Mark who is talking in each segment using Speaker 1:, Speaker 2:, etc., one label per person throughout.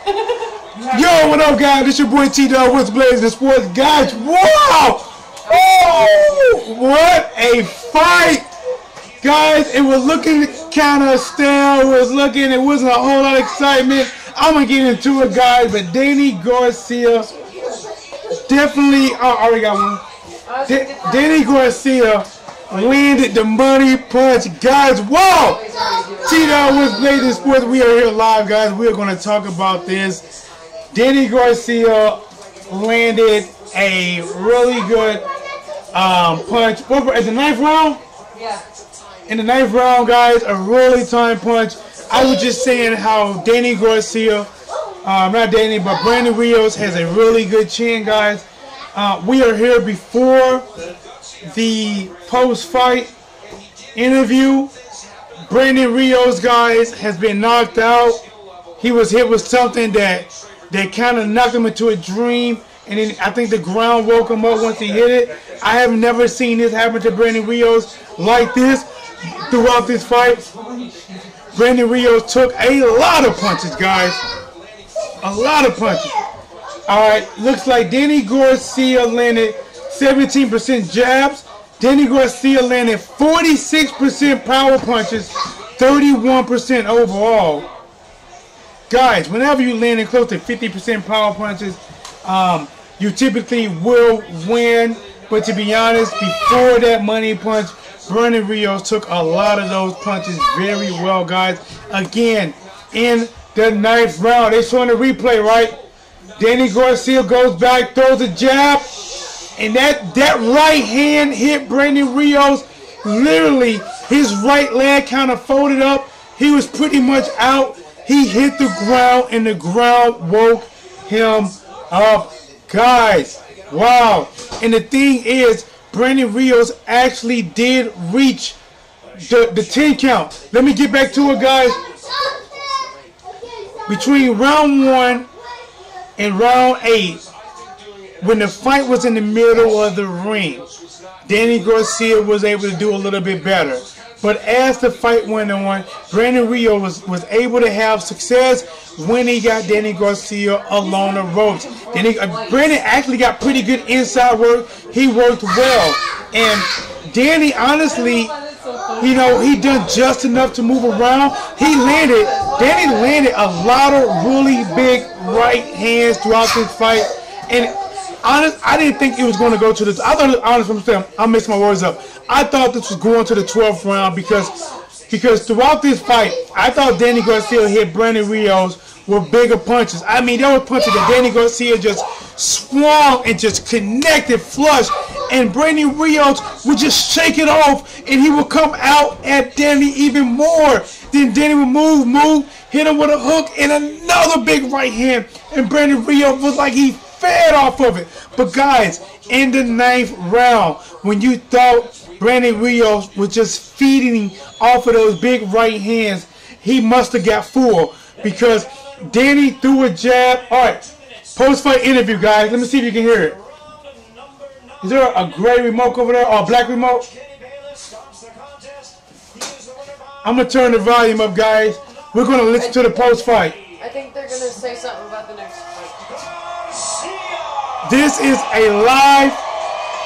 Speaker 1: Yo, what up, guys? This your boy T-Dog with Blazing Sports. Guys, wow! Oh, what a fight! Guys, it was looking kind of stale. It wasn't a whole lot of excitement. I'm going to get into it, guys, but Danny Garcia definitely, I already got one. Danny Garcia landed the money punch. Guys, wow! T-Dog with Blazing Sports. We are here live, guys. We are going to talk about this. Danny Garcia landed a really good punch. At the 9th round?
Speaker 2: Yeah.
Speaker 1: In the 9th round, guys, a really timed punch. I was just saying how Danny Garcia, not Danny, but Brandon Rios has a really good chin, guys. We are here before the post-fight interview. Brandon Rios, guys, has been knocked out. He was hit with something that kind of knocked him into a dream, and then I think the ground woke him up once he hit it. I have never seen this happen to Brandon Rios like this throughout this fight. Brandon Rios took a lot of punches, guys. A lot of punches. Alright, looks like Danny Garcia landed 17% jabs. Danny Garcia landed 46% power punches, 31% overall. Guys, whenever you land in close to 50% power punches, you typically will win. But to be honest, before that money punch, Brandon Rios took a lot of those punches very well, guys. Again, in the 9th round, they showing the replay, right? Danny Garcia goes back, throws a jab, and that right hand hit Brandon Rios. Literally, his right leg kind of folded up. He was pretty much out. He hit the ground, and the ground woke him up, guys. Wow. And the thing is, Brandon Rios actually did reach the 10 count. Let me get back to it, guys. Between round 1 and round 8, when the fight was in the middle of the ring, Danny Garcia was able to do a little bit better. But as the fight went on, Brandon Rios was able to have success when he got Danny Garcia along the ropes. Brandon actually got pretty good inside work. He worked well. And Danny, honestly, you know, he done just enough to move around. Danny landed a lot of really big right hands throughout this fight. And I didn't think it was going to go to the. I thought, honestly, I'll mix my words up. I thought this was going to the 12th round because throughout this fight, I thought Danny Garcia hit Brandon Rios with bigger punches. I mean, there were punches that Danny Garcia just swung and just connected flush, and Brandon Rios would just shake it off, and he would come out at Danny even more. Then Danny would move, hit him with a hook and another big right hand, and Brandon Rios was like he fed off of it. But guys, in the 9th round, when you thought Brandon Rios was just feeding off of those big right hands, he must have got full because Danny threw a jab. Alright, post-fight interview, guys. Let me see if you can hear it. Is there a gray remote over there or a black remote? I'm going to turn the volume up, guys. We're going to listen to the post-fight.
Speaker 2: I think they're going to say something about the next fight.
Speaker 1: This is a live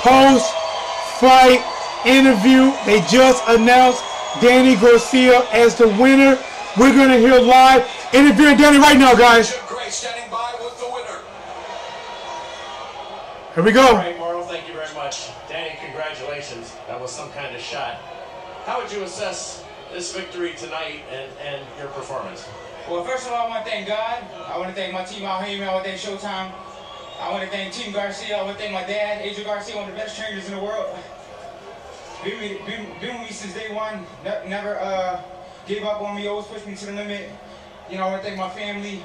Speaker 1: post-fight interview. They just announced Danny Garcia as the winner. We're going to hear live interviewing Danny right now, guys. Here we go.
Speaker 3: All right, Marl, thank you very much. Danny, congratulations. That was some kind of shot. How would you assess this victory tonight and your performance?
Speaker 4: Well, first of all, I want to thank God. I want to thank my team out here. I want to thank Showtime. I want to thank Team Garcia. I want to thank my dad, Adrian Garcia, one of the best trainers in the world. Been with me since day one. Never gave up on me. Always pushed me to the limit. You know, I want to thank my family.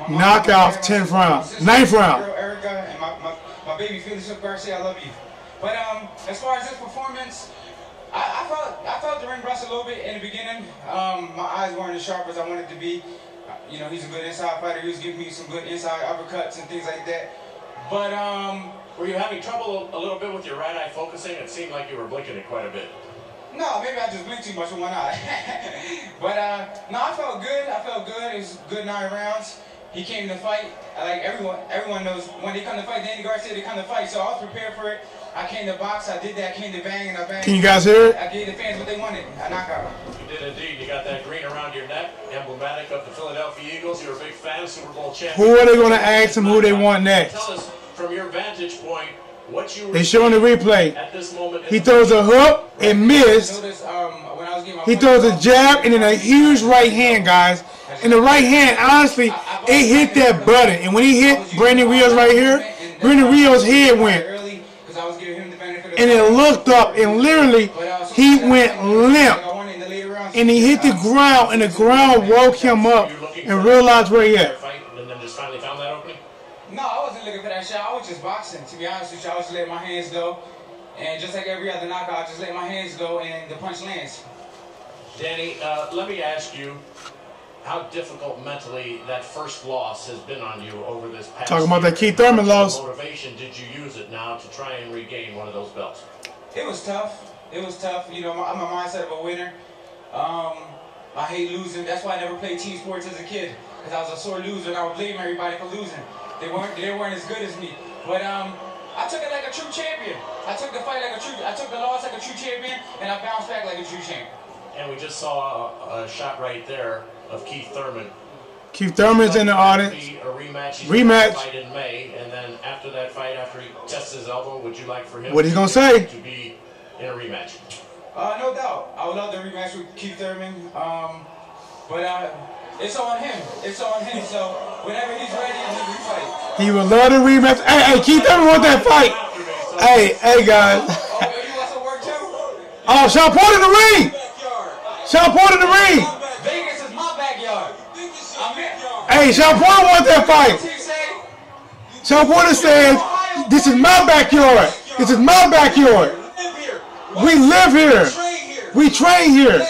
Speaker 1: Knockout, 10th round, 9th round.
Speaker 4: Girl Erica and my baby Felix Garcia. I love you. But as far as this performance, I felt the ring rust a little bit in the beginning. My eyes weren't as sharp as I wanted to be. You know, he's a good inside fighter. He was giving me some good inside uppercuts and things like that. But
Speaker 3: were you having trouble a little bit with your right eye focusing? It seemed like you were blinking it quite a bit.
Speaker 4: No, maybe I just blinked too much with one eye. But no, I felt good. It was good 9 rounds. He came to fight. Like everyone knows when they come to fight, Danny Garcia, they come to fight. So I was prepared for it. I came to box. I did that. I came to bang and I banged.
Speaker 1: Can you guys hear it?
Speaker 4: I gave the fans what they wanted. A knockout.
Speaker 3: You did indeed. You got that green around your neck, emblematic of the Philadelphia Eagles. You're a big fan, Super Bowl champion.
Speaker 1: Who are they going to ask him who they want next?
Speaker 3: Tell us from your vantage point what you.
Speaker 1: They showing the replay.
Speaker 3: At this moment,
Speaker 1: he throws a hook and missed. He throws a jab and then a huge right hand, guys. And the right hand, honestly, it hit that button. And when he hit Brandon Rios right here, Brandon Rios' head went. And it looked up, and literally, he went limp. And he hit the ground, and the ground woke him up and realized where he at.
Speaker 3: And then just finally found that opening?
Speaker 4: No, I wasn't looking for that shot. I was just boxing, to be honest with you. I was just letting my hands go. And just like every other knockout, I just let my hands go, and the punch lands.
Speaker 3: Danny, let me ask you how difficult mentally that first loss has been on you over this past
Speaker 1: Talking about
Speaker 3: year.
Speaker 1: that Keith Thurman loss.
Speaker 3: What motivation did you use it now to try and regain one of those belts?
Speaker 4: It was tough. It was tough. You know, I'm a mindset of a winner. I hate losing. That's why I never played team sports as a kid, because I was a sore loser and I would blame everybody for losing. They weren't as good as me. But I took it like a true champion. I took the fight like a true. I took the loss like a true champion, and I bounced back like a true champion.
Speaker 3: And we just saw a shot right there of Keith Thurman.
Speaker 1: Keith Thurman's in the audience.
Speaker 3: A rematch.
Speaker 1: Rematch.
Speaker 3: Fight in May, and then after that fight, after he tests his elbow, would you like for him?
Speaker 1: What he's gonna say?
Speaker 3: To be in a rematch.
Speaker 4: No doubt. I would love to rematch with Keith Thurman. But it's on him. It's on him. So whenever he's ready, we fight.
Speaker 1: He would love to rematch. Hey, Keith Thurman want that fight. Hey, guys.
Speaker 4: Oh, you want some work too?
Speaker 1: Oh, Sean Porter in the ring. Sean Porter in the ring.
Speaker 4: Vegas is my backyard.
Speaker 1: Hey, Sean Porter wants that fight. Sean Porter says, "This is my backyard. This is my backyard. We live here. We train here."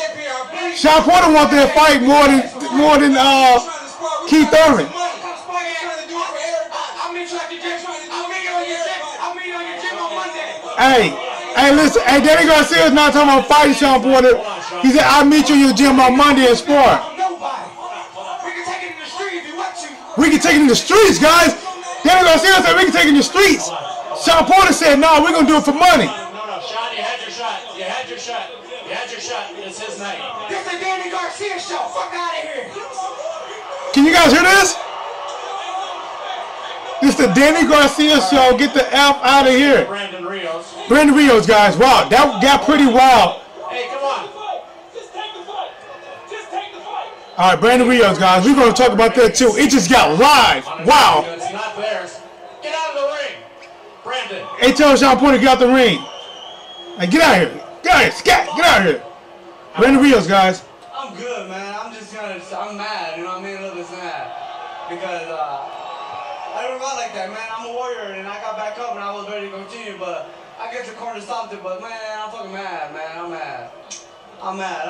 Speaker 1: Sean Porter wants that fight more than Keith Thurman. Hey, listen. Hey, Danny Garcia is not talking about fighting Sean Porter. He said, "I'll meet you in your gym on Monday and spar." We can take it in the streets, guys. Danny Garcia said we can take it in the streets. Sean Porter said, "No, we're gonna do it for money."
Speaker 3: No, Sean, you had your shot. You had your shot. You had your shot. It's his night.
Speaker 4: This is the Danny Garcia show. Fuck out of here.
Speaker 1: Can you guys hear this? This is the Danny Garcia show. Get the F out of here.
Speaker 3: Brandon Rios.
Speaker 1: Brandon Rios, guys. Wow, that got pretty wild.
Speaker 3: Hey, come on.
Speaker 1: All right, Brandon Rios, guys. We're going to talk about that, too. It just got live. Wow.
Speaker 3: It's not theirs. Get out of the ring. Brandon.
Speaker 1: Hey, tell Sean Porter to get out the ring. Hey, get out of here. Get out of here. Scat. Get out of here. Brandon Rios, guys.
Speaker 5: I'm good, man. I'm mad, you know what I mean? Look, it's mad. Because I don't run like that, man. I'm a warrior, and I got back up, and I was ready to continue, but I get the corner stopped it, but, man, I'm fucking mad, man. I'm mad. I'm mad.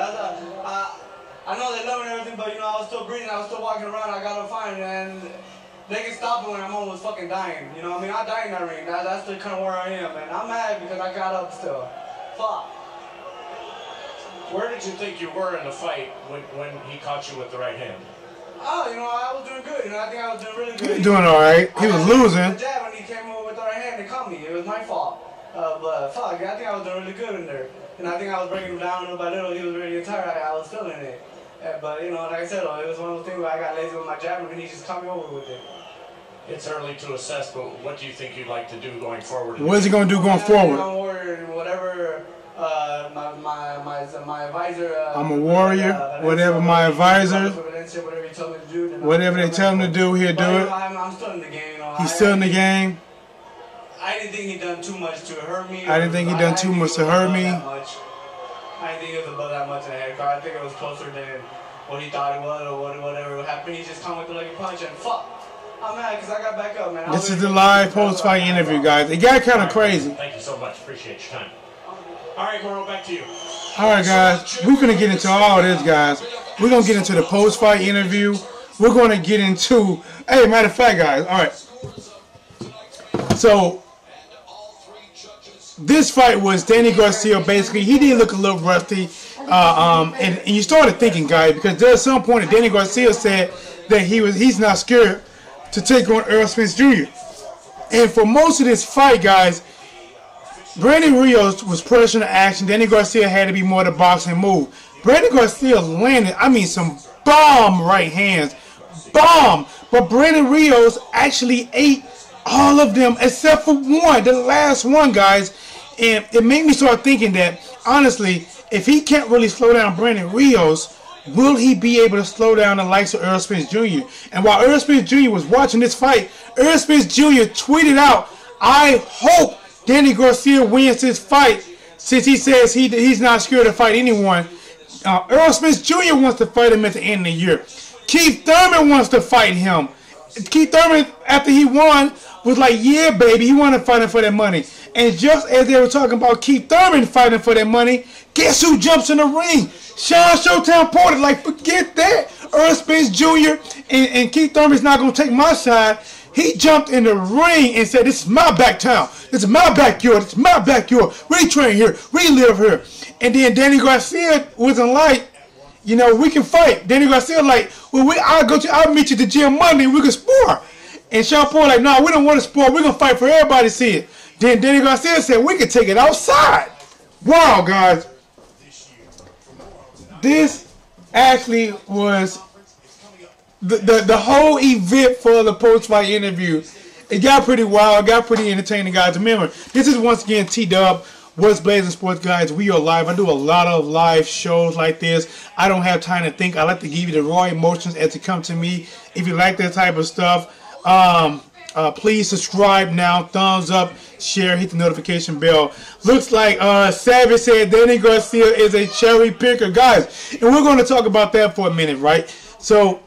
Speaker 5: I know they love me and everything, but, you know, I was still breathing. I was still walking around. I got up fine, and they can stop it when I'm almost fucking dying. You know what I mean? I died in that ring. That's the kind of where I am, man. I'm mad because I got up still. Fuck.
Speaker 3: Where did you think you were in the fight when he caught you with the right hand?
Speaker 5: Oh, you know, I was doing good. You know, I think I was doing really good.
Speaker 1: Doing all right. He was losing.
Speaker 5: The jab when he came over with the right hand and caught me. It was my fault. But fuck, I think I was doing really good in there. And I think I was breaking him down little by little. He was really tired. I was feeling it. But, you know, like I said, it was one of those things where I got lazy with my jab and he just caught me over with it.
Speaker 3: It's early to assess, but what do you think you'd like to do going forward?
Speaker 1: What is he going to do going forward?
Speaker 5: I'm a warrior, whatever my advisor...
Speaker 1: I'm a warrior. Whatever my advisor... Whatever they tell him to do, he'll do it.
Speaker 5: I'm still in the game. You know,
Speaker 1: He's still in the game.
Speaker 5: I didn't think he done too much to hurt me.
Speaker 1: I didn't think he done too much to hurt me.
Speaker 5: I didn't think it was above that much in the head card. I think it was closer than what he thought it was or whatever happened. He just come with like a punch and fuck. I'm mad because I got back up, man.
Speaker 1: This is the live post-fight interview, guys. It got kind of crazy.
Speaker 3: Thank you so much. Appreciate your time. All right, Moro, back to you.
Speaker 1: All right, guys. We're going to get into all this, guys. We're going to get into the post-fight interview. We're going to get into... Hey, matter of fact, guys. All right. So... This fight was Danny Garcia. Basically, he did look a little rusty, and you started thinking, guys, because there's some point that Danny Garcia said that he's not scared to take on Errol Spence Jr. And for most of this fight, guys, Brandon Rios was pressuring the action. Danny Garcia had to be more the boxing move. Brandon Garcia landed, some bomb right hands. Bomb. But Brandon Rios actually ate all of them except for one, the last one, guys. And it made me start thinking that, honestly, if he can't really slow down Brandon Rios, will he be able to slow down the likes of Errol Spence Jr.? And while Errol Spence Jr. was watching this fight, Errol Spence Jr. tweeted out, "I hope Danny Garcia wins this fight," since he says he's not scared to fight anyone. Errol Spence Jr. wants to fight him at the end of the year. Keith Thurman wants to fight him. Keith Thurman, after he won, was like, "Yeah, baby," he wanted to fight him for that money. And just as they were talking about Keith Thurman fighting for that money, guess who jumps in the ring? Sean Showtime Porter. Like, forget that. Errol Spence Jr. and Keith Thurman's not going to take my side. He jumped in the ring and said, "This is my back town. This is my backyard. This is my backyard. We train here. We live here." And then Danny Garcia wasn't like, we can fight. Danny Garcia like, "Well, I'll meet you at the gym Monday and we can spar." And Sean Porter like, "No, we don't want to spar. We're going to fight for everybody to see it." Then Danny Garcia said, "We can take it outside." Wow, guys. This actually was the whole event for the post-fight interview. It got pretty wild. It got pretty entertaining, guys. Remember, this is once again T-Dub. What's Blazing Sports, guys? We are live. I do a lot of live shows like this. I don't have time to think. I like to give you the raw emotions as they come to me. If you like that type of stuff, please subscribe now. Thumbs up, share, hit the notification bell. Looks like Savage said Danny Garcia is a cherry picker, guys. And we're going to talk about that for a minute, right? So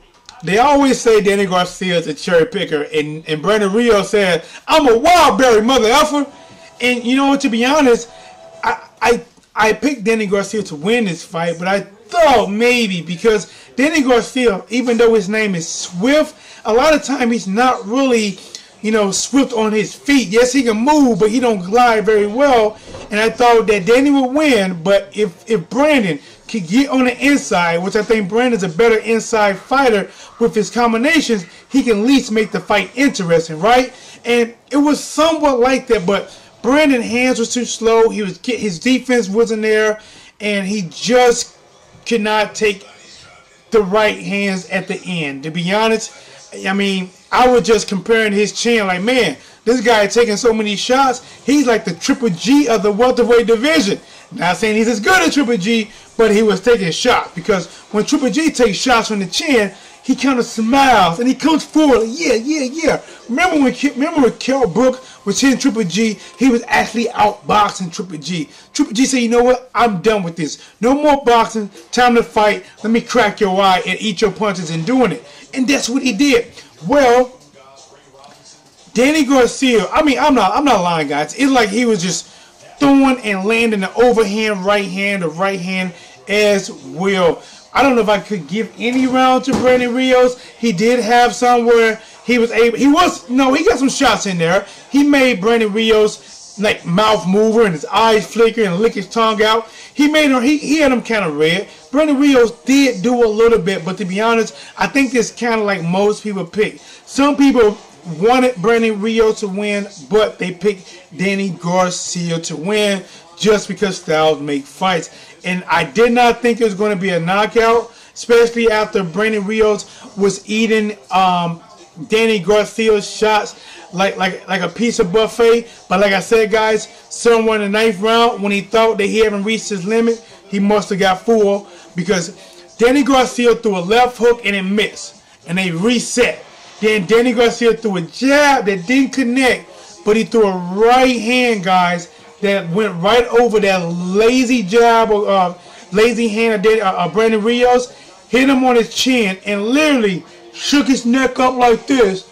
Speaker 1: they always say Danny Garcia is a cherry picker. And Brandon Rios said, "I'm a wildberry mother effer." And you know what, to be honest, I picked Danny Garcia to win this fight, but I thought maybe because Danny Garcia, even though his name is Swift, a lot of time he's not really, swift on his feet. Yes, he can move, but he don't glide very well. And I thought that Danny would win, but if Brandon could get on the inside, which I think Brandon's a better inside fighter with his combinations, he can at least make the fight interesting, right? And it was somewhat like that, but Brandon's hands was too slow. His defense wasn't there, and he just could not take the right hands at the end. To be honest, I was just comparing his chin like, man, this guy taking so many shots. He's like the Triple G of the welterweight division. Not saying he's as good as Triple G, but he was taking shots, because when Triple G takes shots from the chin, he kind of smiles and he comes forward like, yeah. Remember when Kell Brook was hitting Triple G, he was actually outboxing Triple G. Triple G said, "You know what? I'm done with this. No more boxing. Time to fight. Let me crack your eye and eat your punches," and doing it. And that's what he did. Well, Danny Garcia, I'm not lying, guys. It's like he was just throwing and landing the overhand right hand, the right hand as well. I don't know if I could give any round to Brandon Rios. He did have some where he got some shots in there. He made Brandon Rios like mouth mover and his eyes flicker and lick his tongue out. He had him kind of red. Brandon Rios did do a little bit, but to be honest, I think it's kind of like most people pick. Some people wanted Brandon Rios to win, but they picked Danny Garcia to win just because styles make fights. And I did not think it was going to be a knockout, especially after Brandon Rios was eating Danny Garcia's shots like a piece of buffet. But like I said, guys, somewhere in the ninth round, when he thought that he hadn't reached his limit, he must have got full, because Danny Garcia threw a left hook and it missed, and they reset. Then Danny Garcia threw a jab that didn't connect, but he threw a right hand, guys, that went right over that lazy jab or lazy hand of Brandon Rios, hit him on his chin, and literally shook his neck up like this.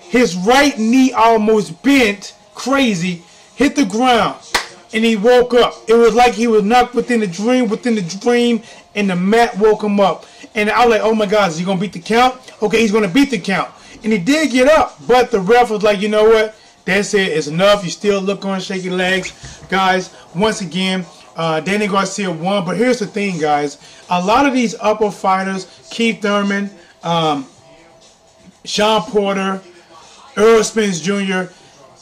Speaker 1: His right knee almost bent, crazy, hit the ground, and he woke up. It was like he was knocked within the dream, and the mat woke him up. And I was like, oh my God, is he going to beat the count? Okay, he's going to beat the count. And he did get up, but the ref was like, you know what? That's it. It's enough. You still look on shaky legs. Guys, once again, Danny Garcia won. But here's the thing, guys. A lot of these upper fighters, Keith Thurman, Sean Porter, Earl Spence Jr.,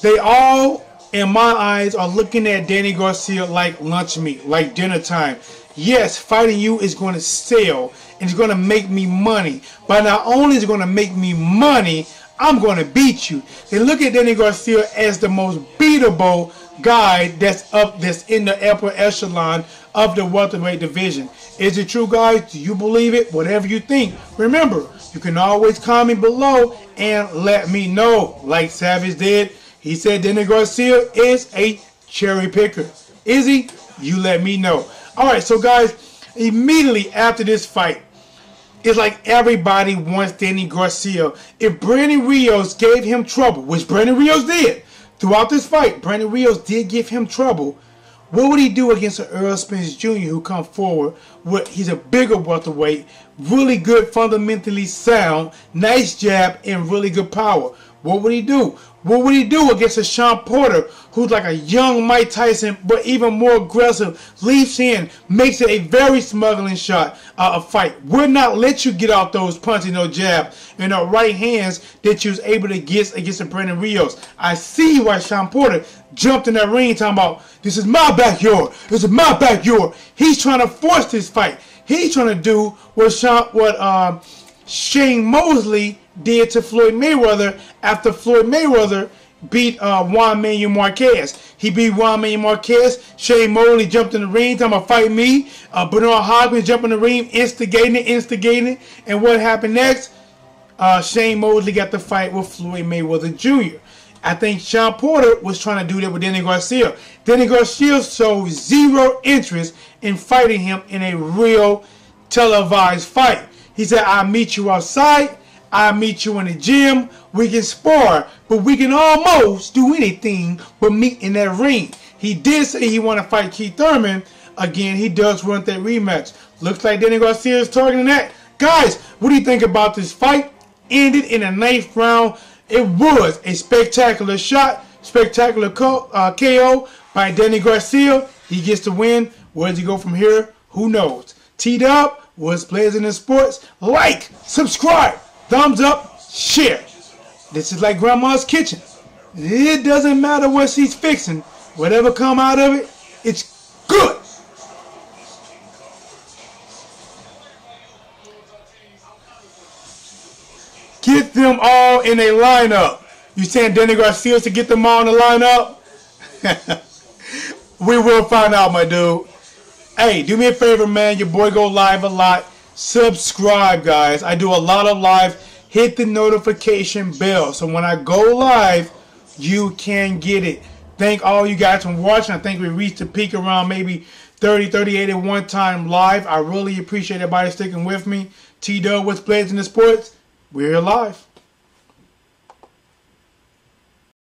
Speaker 1: they all, in my eyes, are looking at Danny Garcia like lunch meat, like dinner time. Yes, fighting you is going to sell and it's going to make me money. But not only is it going to make me money, I'm going to beat you. They look at Danny Garcia as the most beatable guy that's in the upper echelon of the welterweight division. Is it true, guys? Do you believe it? Whatever you think. Remember, you can always comment below and let me know. Like Savage did. He said Danny Garcia is a cherry picker. Is he? You let me know. Alright, so guys, immediately after this fight, it's like everybody wants Danny Garcia. If Brandon Rios gave him trouble, which Brandon Rios did, throughout this fight, Brandon Rios did give him trouble, what would he do against an Earl Spence Jr. who come forward with, he's a bigger welterweight, really good, fundamentally sound, nice jab, and really good power? What would he do? What would he do against a Sean Porter who's like a young Mike Tyson but even more aggressive, leaps in, makes it a very smuggling shot, a fight, would not let you get out those punches, no jab, and the right hands that you was able to get against the Brandon Rios? I see why Sean Porter jumped in that ring talking about, this is my backyard, this is my backyard. He's trying to force this fight. He's trying to do what Shane Mosley did to Floyd Mayweather after Floyd Mayweather beat Juan Manuel Marquez. He beat Juan Manuel Marquez. Shane Mosley jumped in the ring, talking about fight me. Bernard Hopkins jumped in the ring, instigating. And what happened next? Shane Mosley got the fight with Floyd Mayweather Jr. I think Sean Porter was trying to do that with Danny Garcia. Danny Garcia showed zero interest in fighting him in a real televised fight. He said, I'll meet you outside. I'll meet you in the gym. We can spar, but we can almost do anything but meet in that ring. He did say he want to fight Keith Thurman. Again, he does want that rematch. Looks like Danny Garcia is targeting that. Guys, what do you think about this fight? Ended in a 9th round. It was a spectacular shot, spectacular KO by Danny Garcia. He gets the win. Where does he go from here? Who knows? T-Dub, what's Blazing in Sports? Like, subscribe, thumbs up, share. This is like Grandma's kitchen. It doesn't matter what she's fixing. Whatever come out of it, it's good. Get them all in a lineup. You saying Danny Garcia to get them all in the lineup? We will find out, my dude. Hey, do me a favor, man. Your boy go live a lot. Subscribe, guys. I do a lot of live. Hit the notification bell so when I go live, you can get it. Thank all you guys for watching. I think we reached the peak around maybe 30, 38 at one time live. I really appreciate everybody sticking with me. T-Dub, what's Blazing the Sports? We're live.